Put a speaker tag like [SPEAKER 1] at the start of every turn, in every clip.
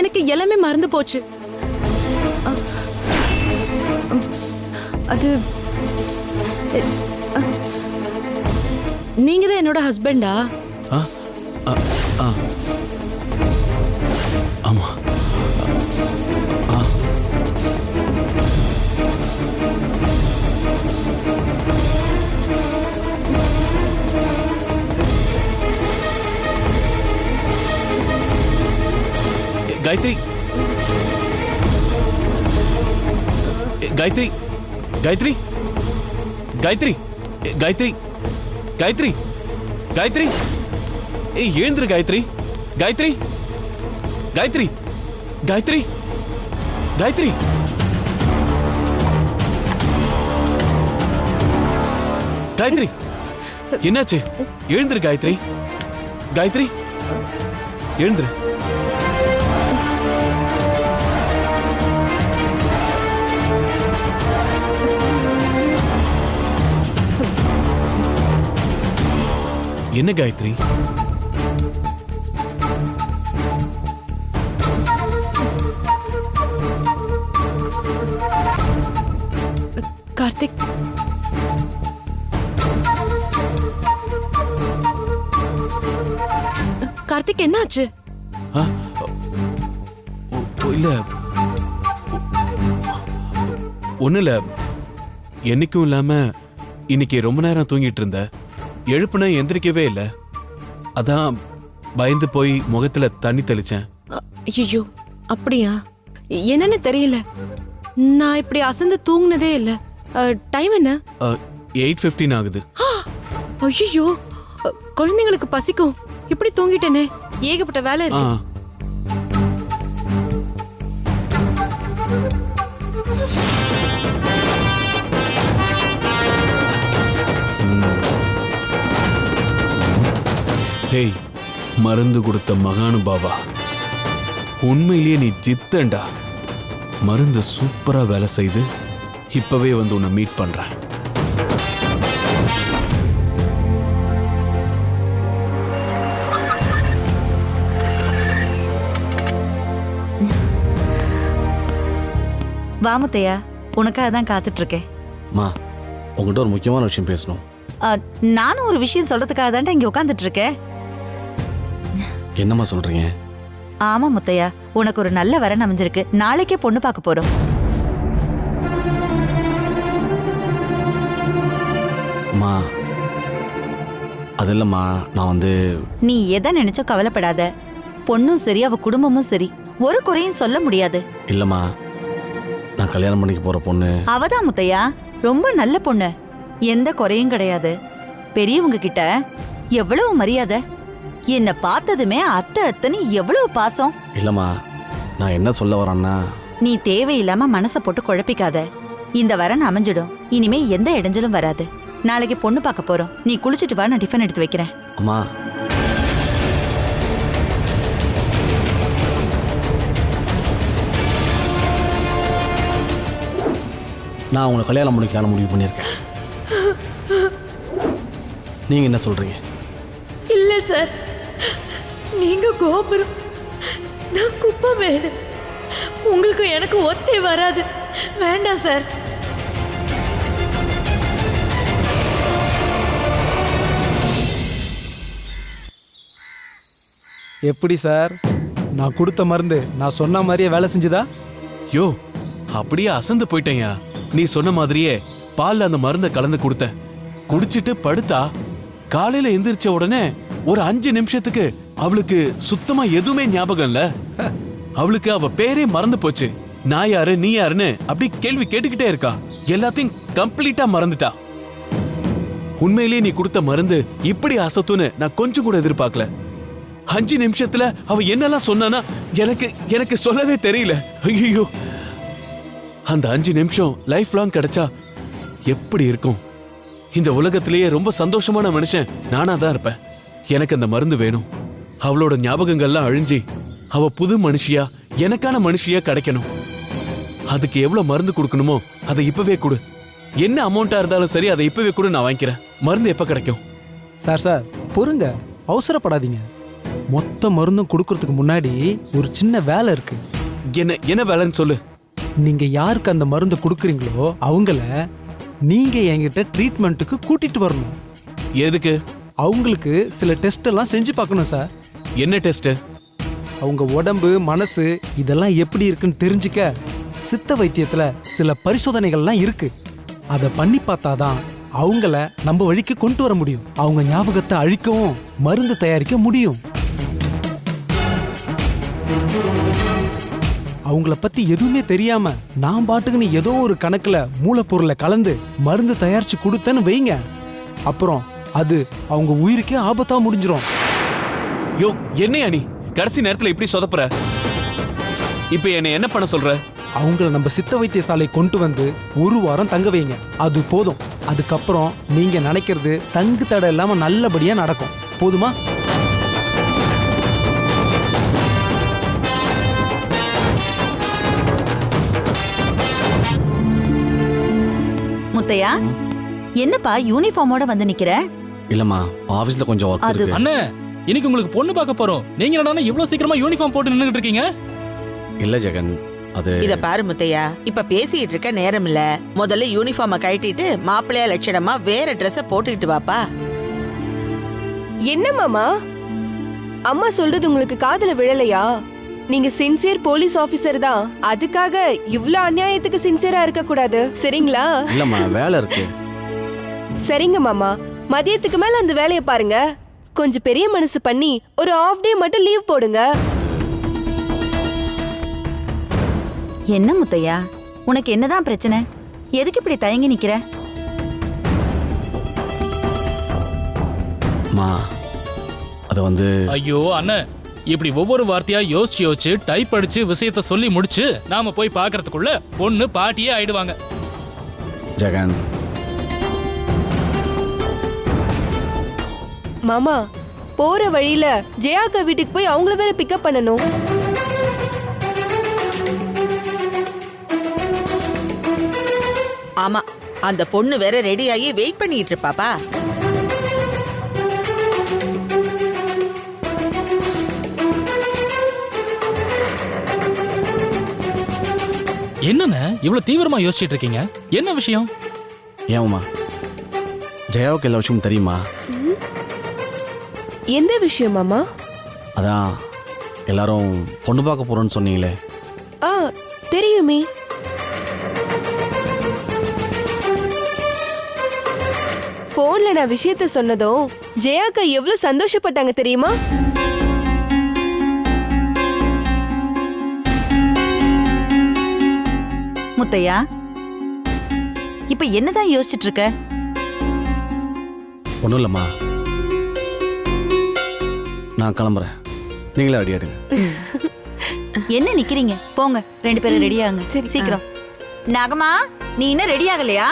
[SPEAKER 1] எனக்கு எல்லாமே மறந்து போச்சு. அது நீங்க தான் என்னோட ஹஸ்பண்டா?
[SPEAKER 2] ஆமா. காயத்ரி, காயத்ரி, காயத்ரி, காயத்ரி, காயத்ரி, காயத்ரி, காயத்ரி, ஏய் எழுந்திரு காயத்ரி, காயத்ரி, காயத்ரி, காயத்ரி, காயத்ரி, காயத்ரி, என்னாச்சு? எழுந்திரு காயத்ரி, காயத்ரி, எழுந்திரு. என்ன காயத்ரி?
[SPEAKER 1] கார்த்திக், கார்த்திக் என்னாச்சு?
[SPEAKER 2] இல்ல ஒண்ணு இல்ல. என்னைக்கும் இல்லாம இன்னைக்கு ரொம்ப நேரம் தூங்கிட்டு இருந்த. எழுப்புன எந்திரிக்கவே இல்ல. அதான் பயந்து போய் முகத்துல தண்ணி தெளிச்சேன்.
[SPEAKER 1] ஐயோ, அப்படியா? என்னன்னு தெரியல. நான் இப்படி அசந்து தூங்குனதே இல்ல. டைம் என்ன?
[SPEAKER 2] 8:15 ஆகுது.
[SPEAKER 1] ஐயோ, குழந்தைங்களுக்கு பசிக்கும். இப்படி தூங்கிட்டேனே. ஏகப்பட்ட வேலை இருக்கு.
[SPEAKER 2] ஹேய், மருந்து கொடுத்த மகானுபாவா, உண்மையிலேயே நீ ஜித்தண்டா. மருந்து சூப்பரா வேலை செய்து இப்பவே வந்து உன்னை மீட் பண்றேன்.
[SPEAKER 3] வாமுத்தையா, உனக்காக தான் காத்துட்டு இருக்கேன்.
[SPEAKER 4] மா, உங்ககிட்ட ஒரு முக்கியமான விஷயம் பேசணும்.
[SPEAKER 3] நானும் ஒரு விஷயம் சொல்றதுக்காக தான் இங்க உட்காந்துட்டு இருக்கேன்.
[SPEAKER 4] என்னம்மா சொல்றீங்க?
[SPEAKER 3] ஆமா முத்தையா, உனக்கு ஒரு நல்ல வரன் அமைஞ்சிருக்கு. நாளைக்கே பொண்ணு பார்க்க போறோம்.
[SPEAKER 4] அம்மா, அது இல்லம்மா, நான் வந்து
[SPEAKER 3] நீ எதை நினைச்சோ கவலைப்படாத. பொண்ணும் சரி, அவ குடும்பமும் சரி, ஒரு குறையும் சொல்ல முடியாது.
[SPEAKER 4] இல்லம்மா, நான் கல்யாணம் பண்ணிக்க போற பொண்ணு
[SPEAKER 3] அவதான் முத்தையா, ரொம்ப நல்ல பொண்ணு. எந்த குறையும் கிடையாது. பெரியவங்க கிட்ட எவ்வளவு மரியாதை. என்ன பார்த்ததுமே அத்தை அத்தைன்னு எவ்வளவு பாசம்.
[SPEAKER 4] இல்லம்மா, நான் என்ன சொல்ல வரேன்னா,
[SPEAKER 3] நீ தேவையில்லாம மனசை போட்டு குழப்பிக்காத. இந்த வரன் அமைஞ்சிடும். இனிமே எந்த இடைஞ்சலும் வராது. நாளைக்கு பொண்ணு பார்க்க போறோம். நீ குளிச்சுட்டு வா, நான் டிஃபன் எடுத்து வைக்கிறேன்.
[SPEAKER 4] அம்மா, நான் உங்களை கல்யாணம் பண்ணிக்கலாம் முடிவு பண்ணியிருக்கேன். நீங்க என்ன சொல்றீங்க?
[SPEAKER 5] இல்ல சார், நீங்க கோபுரம், நான் குப்பமேடு. உங்களுக்கு எனக்கு ஒத்தே வராது. வேண்டாம் சார்.
[SPEAKER 6] எப்படி சார், நான் கொடுத்த மருந்து நான் சொன்ன மாதிரியே வேலை செஞ்சுதா?
[SPEAKER 2] யோ, அப்படியே அசந்து போயிட்டேயா. நீ சொன்ன மாதிரியே பால்ல அந்த மருந்தை கலந்து கொடுத்தேன். குடிச்சிட்டு படுத்தா காலையில எந்திரிச்ச உடனே ஒரு 5 நிமிஷத்துக்கு அவளுக்கு சுத்தமா எதுவுமே ஞாபகம் இல்ல. அவளுக்கு அவ பேரே மறந்து போச்சு. நான் யாரு நீ யாருன்னு அப்படி கேள்வி கேட்டுக்கிட்டே இருக்கா. எல்லாத்தையும் கம்ப்ளீட்டா மறந்துட்டா. உண்மையிலேயே நீ கொடுத்த மருந்து இப்படி அசத்துன்னு நான் கொஞ்சம் கூட எதிர்பார்க்கல. 5 நிமிஷத்துல அவ என்னெல்லாம் சொன்னானா எனக்கு சொல்லவே தெரியல. ஐயோ, அந்த 5 நிமிஷம் லைஃப் லாங் கிடைச்சா எப்படி இருக்கும்? இந்த உலகத்திலேயே ரொம்ப சந்தோஷமான மனுஷன் நானா தான் இருப்பேன். எனக்கு அந்த மருந்து வேணும். அவளோட ஞாபகங்கள்லாம் அழிஞ்சி அவ புது மனுஷியா, எனக்கான மனுஷியா கிடைக்கணும். அதுக்கு எவ்வளவு மருந்து கொடுக்கணுமோ அதை இப்பவே கொடு. என்ன அமௌண்டா இருந்தாலும் சரி, அதை இப்பவே கொடு, நான் வாங்கிக்கிறேன். மருந்து எப்ப கிடைக்கும்?
[SPEAKER 6] சார் பொறுங்க, அவசரப்படாதீங்க. மொத்த மருந்தும் கொடுக்கறதுக்கு முன்னாடி ஒரு சின்ன வேலை இருக்கு.
[SPEAKER 2] என்ன வேலைன்னு சொல்லு.
[SPEAKER 6] நீங்க யாருக்கு அந்த மருந்தை கொடுக்குறீங்களோ அவங்கள நீங்க என்கிட்ட ட்ரீட்மெண்ட்டுக்கு கூட்டிட்டு வரணும்.
[SPEAKER 2] எதுக்கு?
[SPEAKER 6] அவங்களுக்கு சில டெஸ்ட் எல்லாம் செஞ்சு பார்க்கணும் சார்.
[SPEAKER 2] என்ன டெஸ்ட்?
[SPEAKER 6] அவங்க உடம்பு மனசு இதெல்லாம் எப்படி இருக்குன்னு தெரிஞ்சுக்க சித்த வைத்தியத்துல சில பரிசோதனைகள்லாம் இருக்கு. அதை பண்ணி பார்த்தாதான் அவங்கள நம்ம வழிக்கு கொண்டு வர முடியும். அவங்க ஞாபகத்தை அழிக்கவும் மருந்து தயாரிக்க முடியும். அவங்கள பத்தி எதுவுமே தெரியாம நான் பாட்டுக்குன்னு ஏதோ ஒரு கணக்குல மூலப்பொருளை கலந்து மருந்து தயாரிச்சு கொடுத்தேன்னு வைங்க, அப்புறம் அது அவங்க உயிருக்கே ஆபத்தா முடிஞ்சிரும்.
[SPEAKER 2] யோ என்னையா நீ கடைசி நேரத்துல இப்படி சொதப்புற? இப்ப என்ன பண்ண சொல்ற?
[SPEAKER 6] அவங்கள நம்ம சித்த வைத்தியசாலை கொண்டு வந்து 1 வாரம் தங்க வைங்க. அது போதும். அதுக்கப்புறம் நீங்க நினைக்கிறது தங்கு தடை இல்லாம நல்லபடியா நடக்கும். போதுமா?
[SPEAKER 3] முத்தையா, என்னப்பா யூனிஃபார்மோட வந்து நிக்கிற?
[SPEAKER 4] இல்லம்மா, ஆபீஸ்ல கொஞ்சம் ஒர்க்
[SPEAKER 3] அது-
[SPEAKER 4] இருக்கு.
[SPEAKER 7] அண்ணே, இன்னைக்கு உங்களுக்கு பொண்ணு பார்க்க போறோம். நீங்க என்னடா இவ்வளவு சீக்கிரமா யூனிஃபார்ம் போட்டு நின்னுகிட்டு இருக்கீங்க?
[SPEAKER 4] இல்ல ஜெகன், அது
[SPEAKER 8] இத பாரு முத்தையா, இப்ப பேசிட்டு இருக்க நேரம் இல்ல. முதல்ல யூனிஃபார்ம கழட்டிட்டு மாப்பிள்ளையா லட்சணமா வேற ட்ரெஸ் போட்டுக்கிட்டு வாப்பா.
[SPEAKER 1] என்ன மாமா, அம்மா சொல்றது உங்களுக்கு காதுல விழலையா? நீங்க சின்சியர் போலீஸ் ஆபீசர் தான், அதுக்காக இவ்ளோ அநியாயத்துக்கு சின்சியரா இருக்க கூடாது, சரிங்களா?
[SPEAKER 4] இல்லம்மா, வேலை இருக்கு.
[SPEAKER 1] சரிங்க மாமா, மதியத்துக்கு மேல அந்த வேலையை பாருங்க. கொஞ்சம் பெரிய மனசு பண்ணி ஒரு ஆஃப் டே மட்டும் லீவ் போடுங்க.
[SPEAKER 3] என்ன முத்தையா, உனக்கு என்னதான் பிரச்சனை? எதுக்கு இப்படி தயங்கி நிக்கிற?
[SPEAKER 4] மா, அது வந்து
[SPEAKER 7] ஐயோ அண்ணே, இப்படி ஒவ்வொரு வார்த்தையா யோசிச்சு டைப் அடிச்சு விஷயத்த சொல்லி முடிச்சு நாம போய் பாக்குறதுக்குள்ள பொண்ணு பாட்டியே ஆயிடுவாங்க.
[SPEAKER 4] ஜெகன்,
[SPEAKER 1] மாமா, போற வழியில ஜெயாக்கா வீட்டுக்கு போய் அவங்கள வேற பிக்கப் பண்ணணும்.
[SPEAKER 8] ஆமா, அந்த பொண்ணு வேற ரெடி ஆகி வெயிட் பண்ணிட்டு இருப்பாப்பா.
[SPEAKER 7] என்னண்ணே இவ்வளவு தீவிரமா யோசிச்சுட்டு இருக்கீங்க? என்ன விஷயம்?
[SPEAKER 4] ஏம்மா, ஜெயாவுக்கு எல்லா விஷயமும் தெரியுமா?
[SPEAKER 1] எந்த விஷயம் மாமா?
[SPEAKER 4] அதான் எல்லாரும் பொண்ணு பார்க்க போறோம்னு சொன்னீங்களே.
[SPEAKER 1] ஆ, தெரியுமே. போன்ல நான் விஷயத்த சொன்னதும் ஜெயாக்கா எவ்வளவு சந்தோஷப்பட்டாங்க தெரியுமா?
[SPEAKER 3] முத்தையா, இப்ப என்னதான் யோசிச்சுட்டு இருக்க?
[SPEAKER 4] ஒன்றும் இல்லைம்மா, நான் கிளம்புறேன். நீங்களே அடி எடுங்க.
[SPEAKER 3] என்ன நிக்கிறீங்க? போங்க, 2 பேரும் ரெடி ஆகுங்க.
[SPEAKER 1] சரி,
[SPEAKER 3] சீக்கிரம். நாகமா, நீ இன்னும் ரெடி ஆகலையா?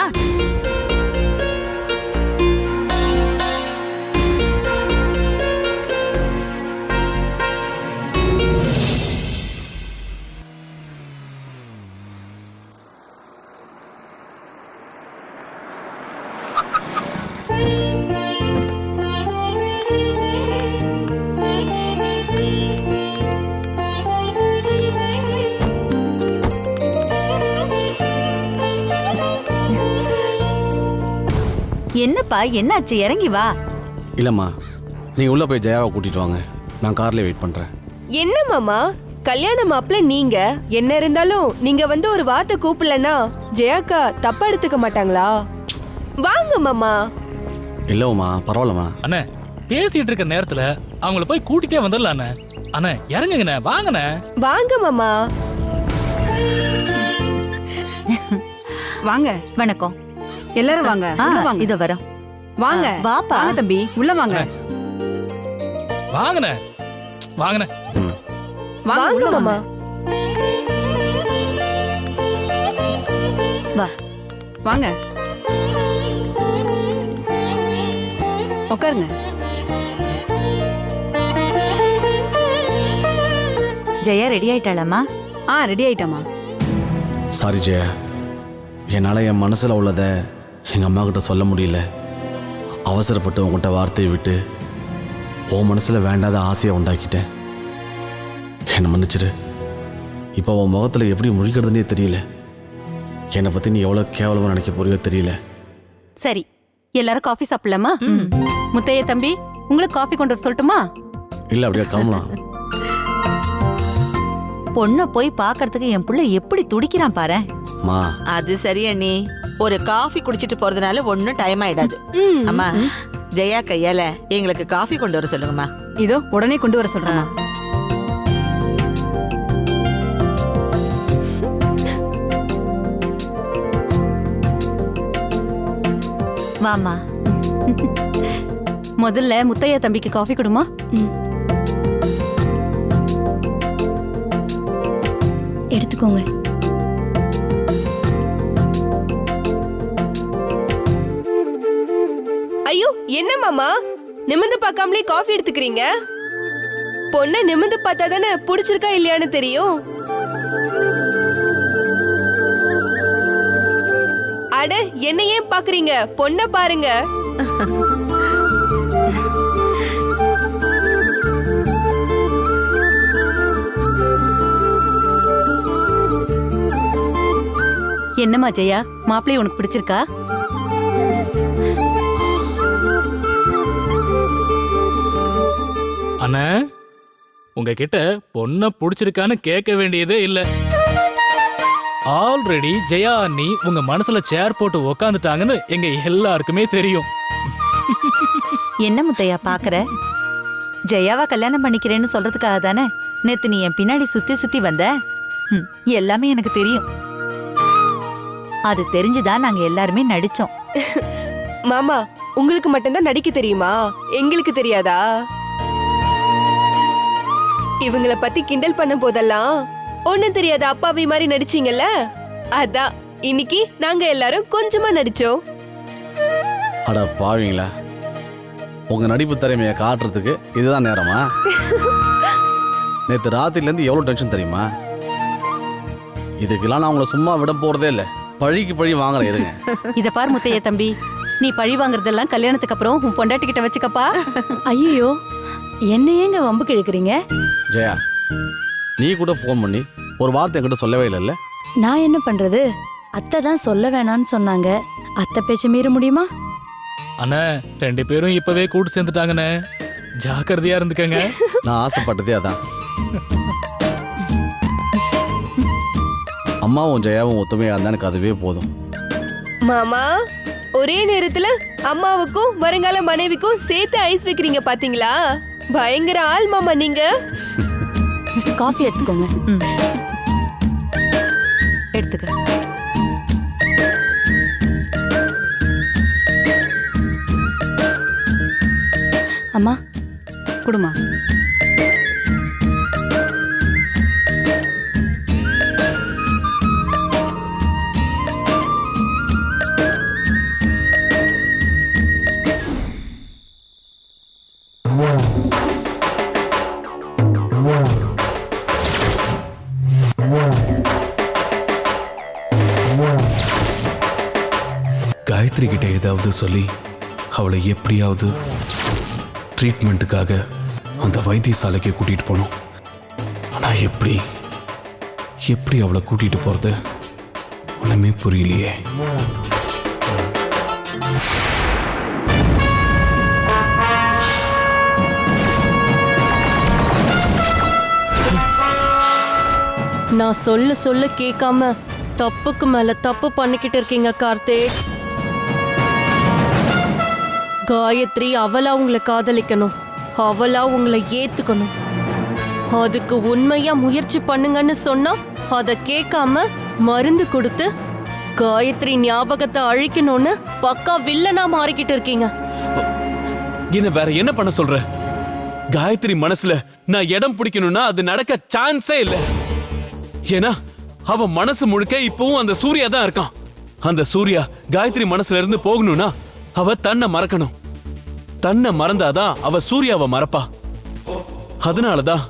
[SPEAKER 3] என்னப்பா, என்னாச்சு? இறங்கி வா.
[SPEAKER 4] இல்லைம்மா, நீங்கள் உள்ளே போய் ஜெயாவை கூட்டிட்டு வாங்க. நான் கார்லேயே வெயிட் பண்ணுறேன்.
[SPEAKER 1] என்ன மாமா, கல்யாண மாப்பிள்ள நீங்க, என்ன இருந்தாலும் நீங்க வந்து ஒரு வார்த்தை கூப்பிடலன்னா ஜெயாக்கா தப்பா எடுத்துக்க மாட்டாங்களா? வாங்க மாமா.
[SPEAKER 4] இல்லைம்மா, பரவாயில்லம்மா.
[SPEAKER 7] அண்ணே, பேசிட்டு இருக்க நேரத்துல அவங்கள போய் கூட்டிட்டே வந்துடலாம் அண்ணே. அண்ணே இறங்குங்கண்ணே, வாங்கண்ணே.
[SPEAKER 1] வாங்க மாமா.
[SPEAKER 9] வாங்க.
[SPEAKER 3] வணக்கம்.
[SPEAKER 9] எல்லாரும் வாங்க. உள்ள வாங்க.
[SPEAKER 3] இத வரோம்.
[SPEAKER 9] வாங்க.
[SPEAKER 3] வாப்பா.
[SPEAKER 9] வாங்க தம்பி, உள்ள வாங்க.
[SPEAKER 7] வாங்கண்ணே, வாங்கண்ணே.
[SPEAKER 9] வாங்க
[SPEAKER 1] வாங்க
[SPEAKER 9] உள்ள
[SPEAKER 1] மாமா.
[SPEAKER 3] வா.
[SPEAKER 9] வாங்க. உட்காருங்க.
[SPEAKER 3] ஜெயா ரெடி ஆயிட்டாளாமா?
[SPEAKER 9] ரெடி ஆயிட்டாமா.
[SPEAKER 4] சாரி ஜெயா, என்னால் என் மனசில் உள்ளதை எங்கள் அம்மா கிட்ட சொல்ல முடியல. அவசரப்பட்டு உங்கள்கிட்ட வார்த்தையை விட்டு உன் மனசில் வேண்டாத ஆசையை உண்டாக்கிட்டேன். என்னை மன்னிச்சிடு. இப்போ உன் முகத்தில் எப்படி முழிக்கிறதுனே தெரியல. என்னை பற்றி நீ எவ்வளோ கேவலமாக நினைக்க போறியோ தெரியல.
[SPEAKER 10] சரி, எல்லாரும் காஃபி சாப்பிடலாமா? முத்தைய தம்பி, உங்களுக்கு காஃபி கொண்டு வர சொல்லட்டுமா?
[SPEAKER 4] இல்லை, அப்படியே கிளம்பலாம்.
[SPEAKER 3] பொண்ணை போய் பார்க்கறதுக்கு என் புள்ள எப்படி துடிக்கிறான் பாரு.
[SPEAKER 4] மா,
[SPEAKER 8] அது சரி அண்ணி. ஒரு காஃபி குடிச்சிட்டு போறதுனால ஒன்னும் டைம் ஆயிடாது. அம்மா, ஜெயா கையால எங்களுக்கு காஃபி கொண்டு வர சொல்லுங்கம்மா.
[SPEAKER 9] இதோ உடனே கொண்டு வர சொல்றேன்.
[SPEAKER 3] வாமா.
[SPEAKER 10] முதல்ல முத்தைய தம்பிக்கு காஃபி கொடுமா.
[SPEAKER 5] எடுத்துக்கோங்க.
[SPEAKER 1] ஐயோ, என்ன மாமா நிமிந்து பார்க்காமலே காஃபி எடுத்துக்கிறீங்க? பொண்ணை நிமிந்து பார்த்தா தானே பிடிச்சிருக்கா இல்லையான்னு தெரியும். அட, என்ன ஏன் பாக்குறீங்க? பொண்ணை பாருங்க.
[SPEAKER 10] என்னம்மா ஜெயா, மாப்பிள்ளை உனக்கு பிடிச்சிருக்கா?
[SPEAKER 7] அண்ணா, உங்ககிட்ட பொண்ண பிடிச்சிருக்கான்னு கேட்க வேண்டியதே இல்ல. ஆல்ரெடி ஜெயா அண்ணி உங்க மனசுல சேர் போட்டு உக்காந்துட்டாங்கன்னு எங்க எல்லாருக்குமே தெரியும்.
[SPEAKER 3] என்ன முத்தையா பாக்குற? ஜெயாவா கல்யாணம் பண்ணிக்கிறேன்னு சொல்றதுக்காக தானே நேத்து நீ என் பின்னாடி சுத்தி சுத்தி வந்த. எல்லாமே எனக்கு தெரியும். அது தெரிஞ்சுதான் நாங்க எல்லாருமே நடிச்சோம்.
[SPEAKER 1] மாமா, உங்களுக்கு மட்டும்தான் நடிக்க தெரியுமா? எங்களுக்கு தெரியாதா? இவங்கள பத்தி கிண்டல் பண்ண போதெல்லாம் ஒண்ணும் தெரியாத அப்பாவி மாதிரி நடிச்சீங்கல்ல, அதான் இன்னைக்கு நாங்க எல்லாரும் கொஞ்சமா நடிச்சோம்.
[SPEAKER 4] அட பாவீங்களா, உங்க நடிப்பு திறமையை காட்டுறதுக்கு இதுதான் நேரமா? நேற்று ராத்திரிலேருந்து எவ்வளோ டென்ஷன் தெரியுமா? இதுக்கெல்லாம் நான் உங்களை சும்மா விட போறதே இல்லை. பழிக்கு பழி வாங்குறேன். இருங்க.
[SPEAKER 10] இத பார் முத்தைய தம்பி, நீ பழி வாங்குறதெல்லாம் கல்யாணத்துக்கு அப்புறம் உன் பொண்டாட்டி கிட்ட வச்சுக்கப்பா.
[SPEAKER 5] ஐயோ, என்ன ஏங்க வம்புக்கு இழுக்கிறீங்க?
[SPEAKER 4] ஜெயா, நீ கூட ஃபோன் பண்ணி ஒரு வார்த்தை என்கிட்ட சொல்லவே இல்லைல்ல?
[SPEAKER 5] நான் என்ன பண்றது? அத்தை தான் சொல்ல வேணாம்னு சொன்னாங்க. அத்தை பேச்ச மீற முடியுமா?
[SPEAKER 7] அண்ணா, 2 பேரும் இப்பவே கூட்டு சேர்ந்துட்டாங்கண்ணே. ஜாக்கிரதையா இருந்துக்கங்க.
[SPEAKER 4] நான் ஆசைப்பட்டதே அதான். அம்மாவும் ஜெயாவும் ஒத்துமையா இருந்தா எனக்கு அதுவே போதும்.
[SPEAKER 1] மாமா, ஒரே நேரத்துல அம்மாவுக்கும் வருங்கால மனைவிக்கும் சேர்த்து ஐஸ் வைக்கிறீங்க பாத்தீங்களா? பயங்கர ஆள் மாமா நீங்க.
[SPEAKER 5] காஃபி எடுத்துக்கோங்க.
[SPEAKER 3] எடுத்துக்க.
[SPEAKER 5] அம்மா
[SPEAKER 9] குடுமா.
[SPEAKER 2] காயத்ரி கிட்ட ஏதாவது சொல்லி அவளை எப்படியாவது ட்ரீட்மெண்ட்டுக்காக அந்த வைத்தியசாலைக்கு கூட்டிட்டு போனோம். ஆனா எப்படி அவளை கூட்டிட்டு போறது ஒண்ணுமே புரியலையே.
[SPEAKER 10] நான் சொல்ல கேட்காம தப்புக்கு மேல தப்பு பண்ணிக்கிட்டு இருக்கீங்க கார்த்திக். காயத்ரி அவளா உங்களை காதலிக்கணும், அவளா உங்களை ஏத்துக்கணும். அதுக்கு உண்மையா முயற்சி பண்ணுங்கன்னு சொன்னா அத கேட்காம மருந்து கொடுத்து காயத்ரி ஞாபகத்தை அழிக்கணும்னு பக்கா வில்லனா மாறிக்கிட்டு இருக்கீங்க.
[SPEAKER 2] என்ன வேற என்ன பண்ண சொல்ற? காயத்ரி மனசுல நான் இடம் பிடிக்கணும்னா அது நடக்க சான்ஸே இல்ல. ஏன்னா அவ மனசு முழுக்க இப்பவும் அந்த சூர்யா தான் இருக்கான். அந்த சூர்யா காயத்ரி மனசுல இருந்து போகணும்னா அவ தன்னை மறக்கணும். தன்னை மறந்தாதான் அவ சூர்யாவை மறப்பா. அதனாலதான்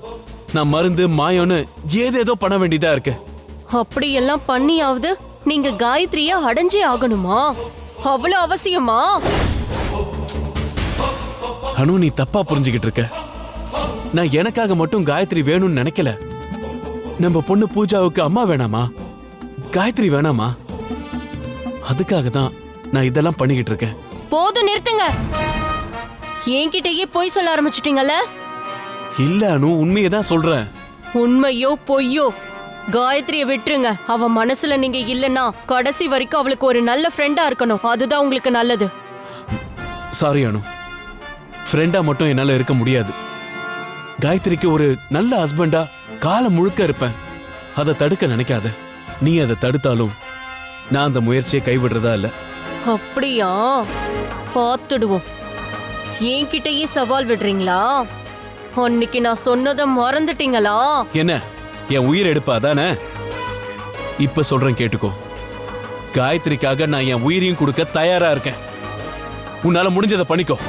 [SPEAKER 2] நான் மருந்து மாயம்னு ஏதேதோ பண்ண வேண்டியதா இருக்கு.
[SPEAKER 10] அப்படியெல்லாம் பண்ணியாவது நீங்க காயத்ரியா அடைஞ்சே ஆகணுமா? அவ்வளவு அவசியமா?
[SPEAKER 2] அனு, நீ தப்பா புரிஞ்சுகிட்டு இருக்க. நான் எனக்காக மட்டும் காயத்ரி வேணும்னு நினைக்கல. நம்ம பொண்ணு பூஜாவுக்கு அம்மா வேணாமா, காயத்ரி வேணாமா, அதுக்காக தான் நான் இதெல்லாம் பண்ணிக்கிட்டு இருக்கேன்.
[SPEAKER 10] போதும், நிறுத்துங்க. என்கிட்டயே பொய் சொல்ல ஆரம்பிச்சிட்டீங்கல்ல?
[SPEAKER 2] இல்ல அனு, உண்மையை தான் சொல்றேன்.
[SPEAKER 10] உண்மையோ பொய்யோ காயத்ரியை விட்டுருங்க. அவ மனசுல நீங்க இல்லன்னா கடைசி வரைக்கும் அவளுக்கு ஒரு நல்ல ஃப்ரெண்டா இருக்கணும். அதுதான் உங்களுக்கு நல்லது.
[SPEAKER 2] சாரி அனு, ஃப்ரெண்டா மட்டும் என்னால இருக்க முடியாது. காயத்ரிக்கு ஒரு நல்ல ஹஸ்பண்டா காலம் முழுக்க இருப்பேன். அதை தடுக்க நினைக்காத. நீ அதை தடுத்தாலும் நான் அந்த முயற்சியை கைவிடுறதா இல்ல.
[SPEAKER 10] அப்படியா? பார்த்துடுவோம். என்கிட்டயே சவால் விடுறீங்களா? அன்னைக்கு நான் சொன்னதை மறந்துட்டீங்களா?
[SPEAKER 2] என்ன என் உயிர் எடுப்பா தானே? இப்ப சொல்றேன் கேட்டுக்கோ. காயத்ரிக்காக நான் என் உயிரையும் கொடுக்க தயாரா இருக்கேன். உன்னால முடிஞ்சதை பண்ணிக்கோ.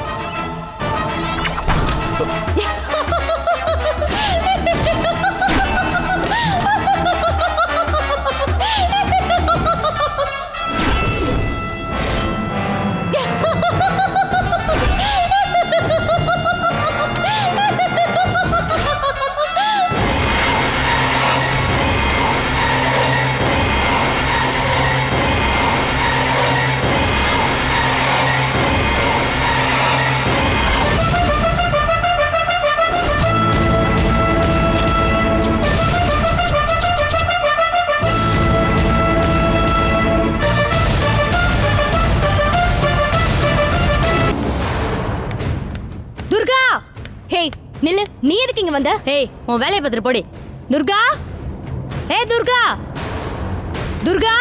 [SPEAKER 5] நில்லு, நீ எதுக்கு இங்க வந்த? ஏய், உன் வேலையை பார்த்துட்டு போடி. துர்கா, ஏய் துர்கா, துர்கா.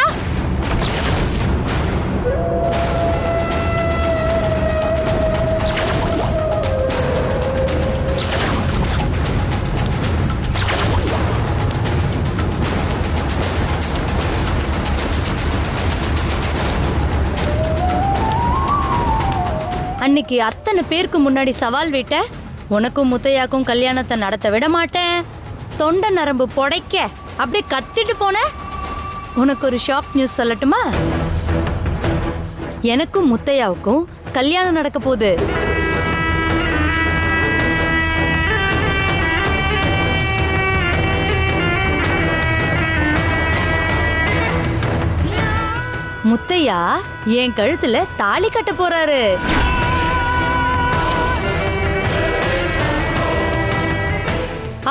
[SPEAKER 5] அன்னைக்கு அத்தனை பேருக்கு முன்னாடி சவால் விட்ட, உனக்கும் முத்தையாக்கும் கல்யாணத்தை நடத்த விட மாட்டேன், தொண்டை நரம்பு புடைக்க அப்படியே கத்திட்டு போன. உனக்கு ஒரு ஷாக் நியூஸ் சொல்லட்டுமா? எனக்கும் முத்தையாவுக்கும் கல்யாணம் நடக்க போகுது. முத்தையா என் கழுத்துல தாலி கட்ட போறாரு.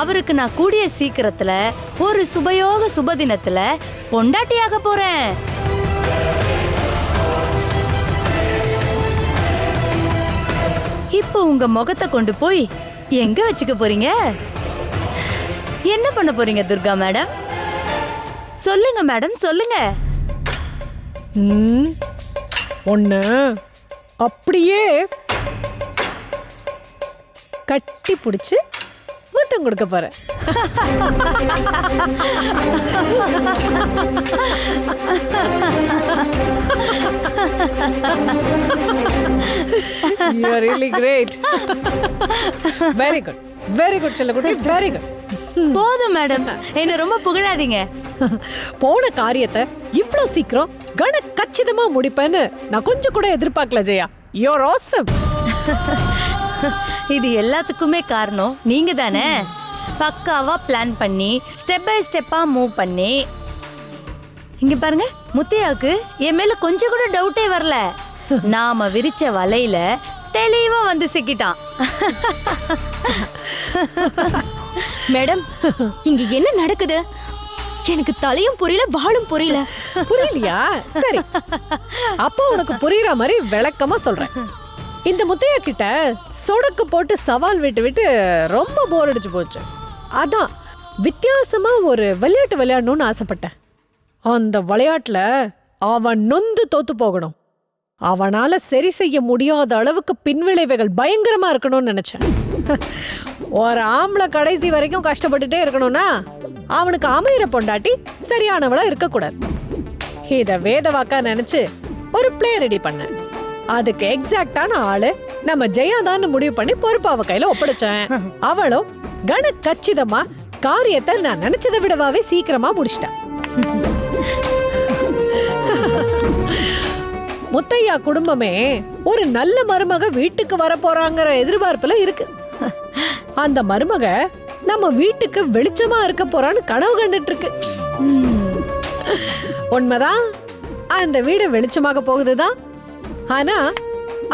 [SPEAKER 5] அவருக்கு நான் கூடிய சீக்கிரத்துல ஒரு சுபயோக சுபதினத்துல பொண்டாட்டியாக போறேன். இப்போ உங்க முகத்தை கொண்டு போய் எங்க வச்சுக்க போறீங்க? என்ன பண்ண போறீங்க துர்கா மேடம்? சொல்லுங்க மேடம், சொல்லுங்க.
[SPEAKER 11] ஒண்ணு அப்படியே கட்டி பிடிச்சு முத்தம் கொடுக்க போறேன். You are really great. Very good. Very good செல்லக்குட்டி, very good.
[SPEAKER 5] போதும் மேடம், என்ன ரொம்ப புகழாதீங்க.
[SPEAKER 11] போன காரியத்தை இவ்ளோ சீக்கிரம் கன கச்சிதமா முடிப்பேன்னு நான் கொஞ்சம் கூட எதிர்பார்க்கல ஜெயா. You are awesome.
[SPEAKER 5] இது எல்லாத்துக்குமே காரணம் நீங்க தானே. பக்காவா பிளான் பண்ணி ஸ்டெப் பை ஸ்டெப்பா மூவ் பண்ணி. இங்க பாருங்க, முத்தையாவுக்கு என் மேல கொஞ்சம் கூட டவுட்டே வரல. நாம விரிச்ச வலையில தெளிவா வந்து சிக்கிட்டான்.
[SPEAKER 1] மேடம், இங்க என்ன நடக்குது? எனக்கு தலையும் புரியல, வாழும் புரியல.
[SPEAKER 11] புரியலையா? சரி, அப்போ உனக்கு புரியுற மாதிரி விளக்கமா சொல்றேன். இந்த முத்தையா கிட்ட சொடக்கு போட்டு சவால் விட்டு விட்டு ரொம்ப போர் அடிச்சு போச்சு. அதான் வித்தியாசமா ஒரு விளையாட்டு விளையாடணும்னு ஆசைப்பட்டேன். அந்த விளையாட்டுல அவன் நொந்து தோத்து போகணும். அவனால சரி செய்ய முடியாத அளவுக்கு பின்விளைவுகள் பயங்கரமா இருக்கணும்னு நினைச்சேன். ஒரு ஆம்பளை கடைசி வரைக்கும் கஷ்டப்பட்டுட்டே இருக்கணும்னா அவனுக்கு அமையிற பொண்டாட்டி சரியானவளா இருக்கக்கூடாது. இத வேதவாக்கா நினைச்சு ஒரு பிளே ரெடி பண்ண. அதுக்கு எக்ஸாக்டான ஆளு நம்ம ஜெயாதான்னு முடிவு பண்ணி பொறுப்பு அவ கையில ஒப்படைச்சேன். அவளும் கன கச்சிதமா காரியத்தை நான் நினைச்சதை விடவாவே சீக்கிரமா முடிச்சிட்டான். முத்தையா குடும்பமே ஒரு நல்ல மருமக வீட்டுக்கு வர போறாங்கிற எதிர்பார்ப்புல இருக்கு. அந்த மருமக நம்ம வீட்டுக்கு வெளிச்சமா இருக்க போறான்னு கனவு கண்டுட்டு இருக்கு. உண்மைதான், அந்த வீடு வெளிச்சமாக போகுதுதான். ஆனா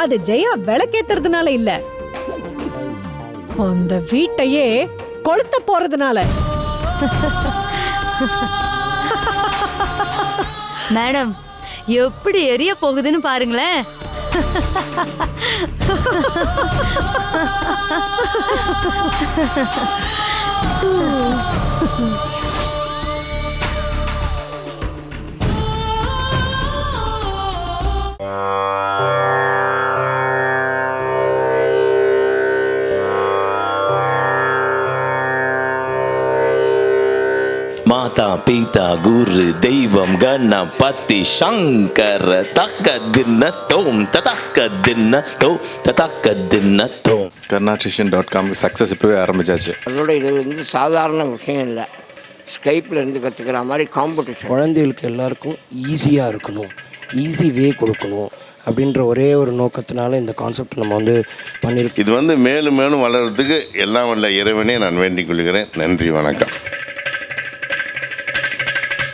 [SPEAKER 11] அது ஜெயா விளக்கேத்துறதுனால இல்ல, அந்த வீட்டையே கொளுத்த போறதுனால.
[SPEAKER 5] மேடம் எப்படி எரிய போகுதுன்னு பாருங்களேன்.
[SPEAKER 12] மாதா பிதா குரு தெய்வம் கணபதி சங்கர தக்க தின்ன தோம் ததக்க தின்ன தோ ததக்க தின்ன தோம்.
[SPEAKER 13] Karnatician.com சக்ஸஸ் இப்போவே ஆரம்பிச்சாச்சு.
[SPEAKER 14] அதோட இது வந்து சாதாரண விஷயம் இல்லை, ஸ்கைப்பில் இருந்து கற்றுக்கிற மாதிரி காம்படிஷன்.
[SPEAKER 15] குழந்தைகளுக்கு எல்லாருக்கும் ஈஸியாக இருக்கணும், ஈஸி வே கொடுக்கணும் அப்படின்ற ஒரே ஒரு நோக்கத்தினால இந்த கான்செப்ட் நம்ம வந்து பண்ணியிருக்கோம்.
[SPEAKER 13] இது வந்து மேலும் மேலும் வளர்கிறதுக்கு எல்லாம் வல்ல இறைவனே நான் வேண்டிக் கொள்கிறேன். நன்றி, வணக்கம்.